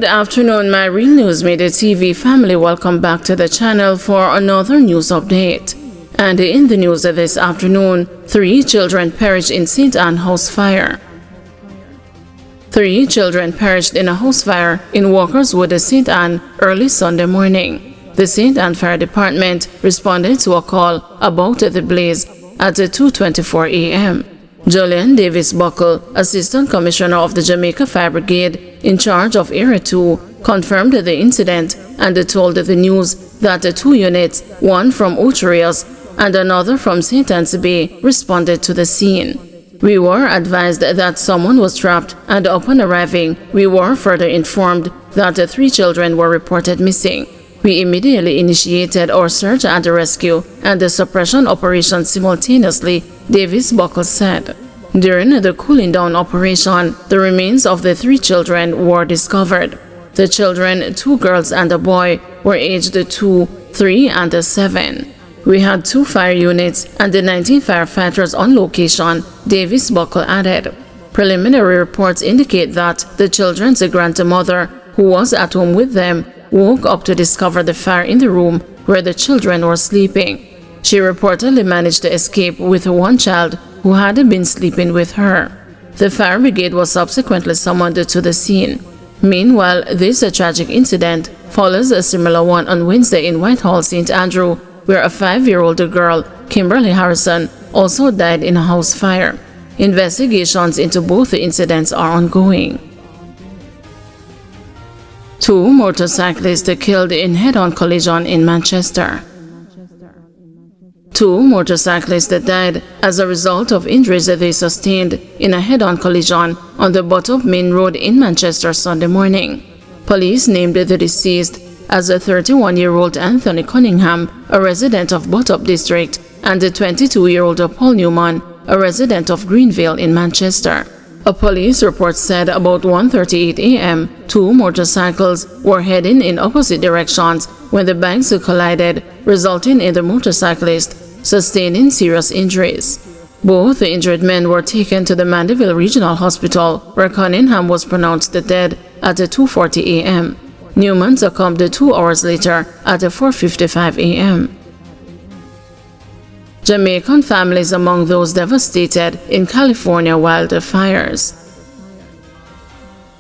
Good afternoon, my Real News Midday TV family. Welcome back to the channel for another news update. And in the news this afternoon, 3 children perished in St. Anne house fire. 3 children perished in a house fire in Walker's Wood, St. Anne, early Sunday morning. The St. Anne Fire Department responded to a call about the blaze at 2:24 a.m. Julian Davis Buckle, Assistant Commissioner of the Jamaica Fire Brigade in charge of Area 2, confirmed the incident and told the news that 2 units, one from Ocherias and another from St. Anne's Bay, responded to the scene. We were advised that someone was trapped, and upon arriving, we were further informed that 3 children were reported missing. We immediately initiated our search and rescue and the suppression operation simultaneously, Davis Buckle said. During the cooling down operation, the remains of the 3 children were discovered. The children, 2 girls and a boy, were aged 2, 3, and 7. We had 2 fire units and the 19 firefighters on location, Davis Buckle added. Preliminary reports indicate that the children's grandmother, who was at home with them, woke up to discover the fire in the room where the children were sleeping. She reportedly managed to escape with 1 child who had been sleeping with her. The fire brigade was subsequently summoned to the scene. Meanwhile, this tragic incident follows a similar one on Wednesday in Whitehall, St. Andrew, where a 5-year-old girl, Kimberly Harrison, also died in a house fire. Investigations into both the incidents are ongoing. 2 motorcyclists killed in head-on collision in Manchester. 2 motorcyclists died as a result of injuries they sustained in a head-on collision on the Botop Main Road in Manchester Sunday morning. Police named the deceased as a 31-year-old Anthony Cunningham, a resident of Botop District, and a 22-year-old Paul Newman, a resident of Greenville in Manchester. A police report said about 1:38 a.m., 2 motorcycles were heading in opposite directions when the bikes collided, resulting in the motorcyclist sustaining serious injuries. Both the injured men were taken to the Mandeville Regional Hospital, where Cunningham was pronounced dead at 2:40 a.m. Newman succumbed 2 hours later at 4:55 a.m. Jamaican families among those devastated in California wildfires.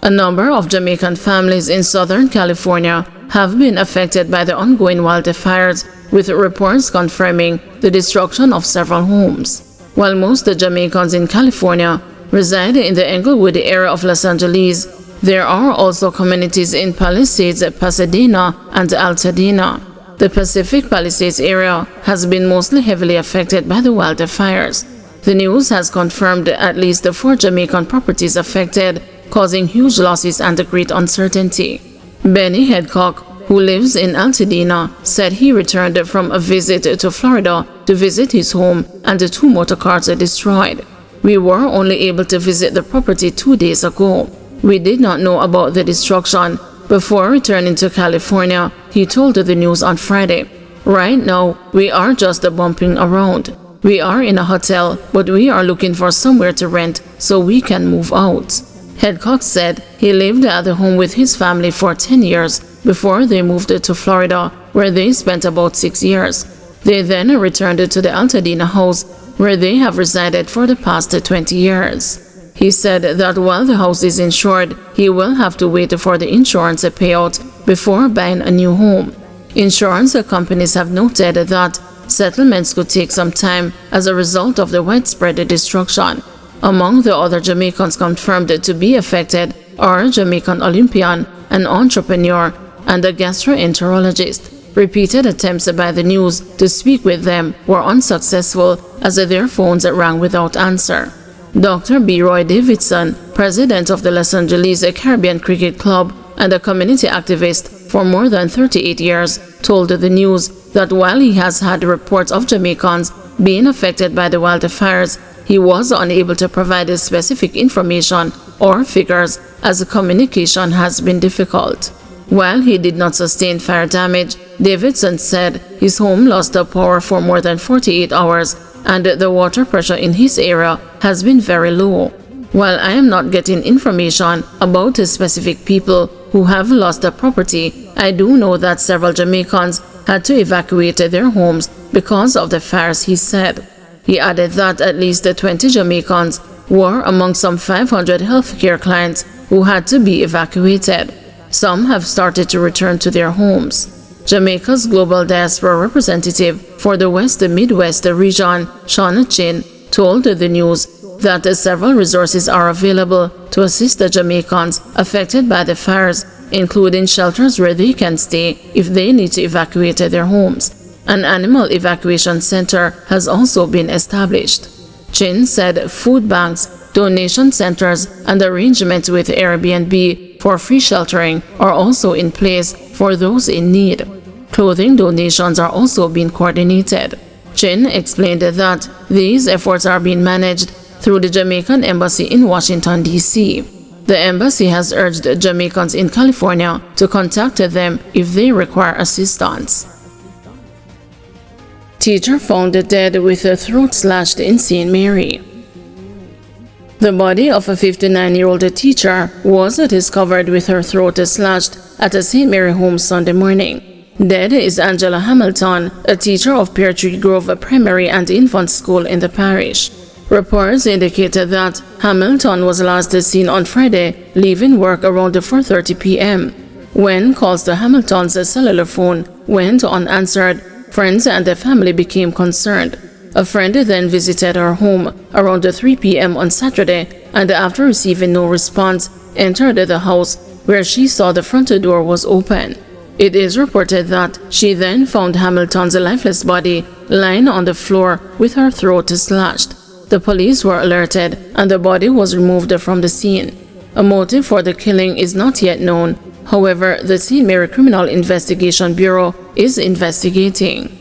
A number of Jamaican families in Southern California have been affected by the ongoing wildfires, with reports confirming the destruction of several homes. While most Jamaicans in California reside in the Englewood area of Los Angeles, there are also communities in Palisades, Pasadena, and Altadena. The Pacific Palisades area has been mostly heavily affected by the wildfires. The news has confirmed at least 4 Jamaican properties affected, causing huge losses and great uncertainty. Benny Headcock, who lives in Altadena, said he returned from a visit to Florida to visit his home and the 2 motorcars are destroyed. We were only able to visit the property 2 days ago. We did not know about the destruction before returning to California, he told the news on Friday. Right now, we are just bumping around. We are in a hotel, but we are looking for somewhere to rent so we can move out. Headcock said he lived at the home with his family for 10 years before they moved to Florida, where they spent about 6 years. They then returned to the Altadena house, where they have resided for the past 20 years. He said that while the house is insured, he will have to wait for the insurance payout before buying a new home. Insurance companies have noted that settlements could take some time as a result of the widespread destruction. Among the other Jamaicans confirmed to be affected are a Jamaican Olympian, an entrepreneur, and a gastroenterologist. Repeated attempts by the news to speak with them were unsuccessful as their phones rang without answer. Dr. B. Roy Davidson, president of the Los Angeles Caribbean Cricket Club and a community activist for more than 38 years, told the news that while he has had reports of Jamaicans being affected by the wildfires, he was unable to provide specific information or figures as communication has been difficult. While he did not sustain fire damage, Davidson said his home lost power for more than 48 hours and the water pressure in his area has been very low. While I am not getting information about specific people who have lost their property, I do know that several Jamaicans had to evacuate their homes because of the fires, he said. He added that at least 20 Jamaicans were among some 500 healthcare clients who had to be evacuated. Some have started to return to their homes. Jamaica's global diaspora representative for the West Midwest region, Sean Chin, told the news that several resources are available to assist the Jamaicans affected by the fires, including shelters where they can stay if they need to evacuate their homes. An animal evacuation center has also been established. Chin said food banks, donation centers, and arrangements with Airbnb for free sheltering are also in place for those in need. Clothing donations are also being coordinated. Chin explained that these efforts are being managed through the Jamaican Embassy in Washington, D.C. The embassy has urged Jamaicans in California to contact them if they require assistance. Teacher found dead with her throat slashed in St. Mary. The body of a 59-year-old teacher was discovered with her throat slashed at a St. Mary home Sunday morning. Dead is Angela Hamilton, a teacher of Pear Tree Grove Primary and Infant School in the parish. Reports indicated that Hamilton was last seen on Friday leaving work around 4:30 p.m. When calls to Hamilton's cellular phone went unanswered, friends and the family became concerned. A friend then visited her home around 3 p.m. on Saturday and after receiving no response, entered the house where she saw the front door was open. It is reported that she then found Hamilton's lifeless body lying on the floor with her throat slashed. The police were alerted and the body was removed from the scene. A motive for the killing is not yet known. However, the St. Mary Criminal Investigation Bureau is investigating.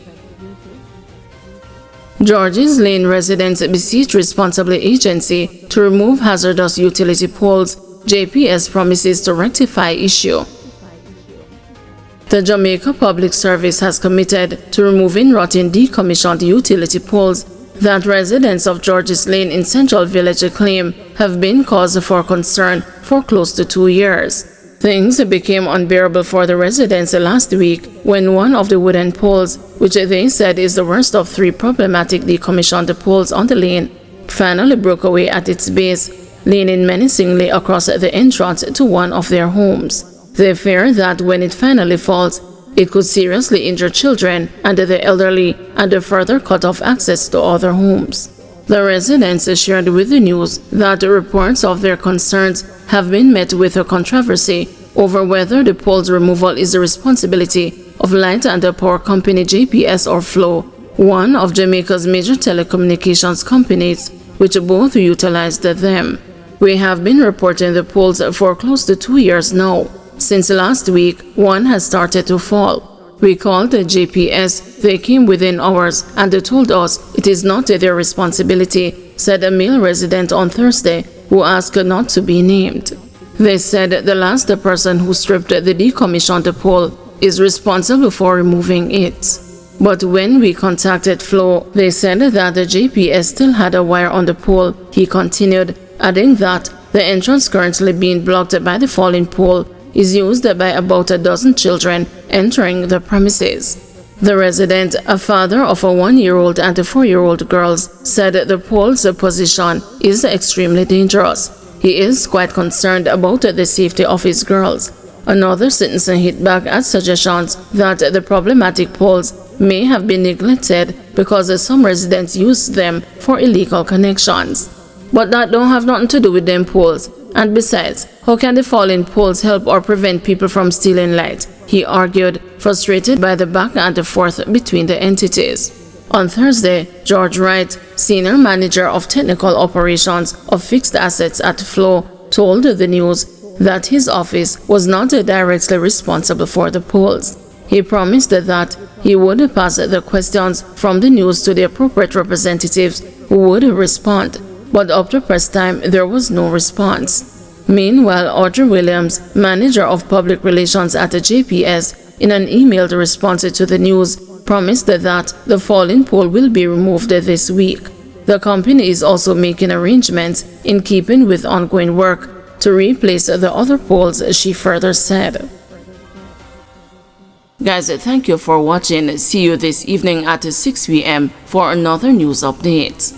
Georges Lane residents beseech responsible agency to remove hazardous utility poles. JPS promises to rectify issue. The Jamaica Public Service has committed to removing rotten decommissioned utility poles that residents of Georges Lane in Central Village claim have been cause for concern for close to 2 years. Things became unbearable for the residents last week when one of the wooden poles, which they said is the worst of 3 problematic decommissioned poles on the lane, finally broke away at its base, leaning menacingly across the entrance to one of their homes. They fear that when it finally falls, it could seriously injure children and the elderly and further cut off access to other homes. The residents shared with the news that reports of their concerns have been met with a controversy over whether the pole's removal is the responsibility of Light and Power Company JPS or Flow, one of Jamaica's major telecommunications companies, which both utilized them. We have been reporting the poles for close to 2 years now. Since last week, one has started to fall. We called the JPS, they came within hours and told us it is not their responsibility, said a male resident on Thursday who asked not to be named. They said the last person who stripped the decommissioned pole is responsible for removing it. But when we contacted Flo, they said that the JPS still had a wire on the pole, he continued, adding that the entrance currently being blocked by the fallen pole is used by about a dozen children entering the premises. The resident, a father of a 1-year-old and a 4-year-old girls, said the pole's position is extremely dangerous. He is quite concerned about the safety of his girls. Another citizen hit back at suggestions that the problematic poles may have been neglected because some residents use them for illegal connections. But that don't have nothing to do with them poles. And besides, how can the fallen poles help or prevent people from stealing light? He argued, frustrated by the back and forth between the entities. On Thursday, George Wright, senior manager of technical operations of fixed assets at Flow, told the news that his office was not directly responsible for the poles. He promised that he would pass the questions from the news to the appropriate representatives who would respond. But up to press time, there was no response. Meanwhile, Audrey Williams, manager of public relations at the JPS, in an emailed response to the news, promised that the fallen pole will be removed this week. The company is also making arrangements in keeping with ongoing work to replace the other poles, she further said. Guys, thank you for watching. See you this evening at 6 p.m. for another news update.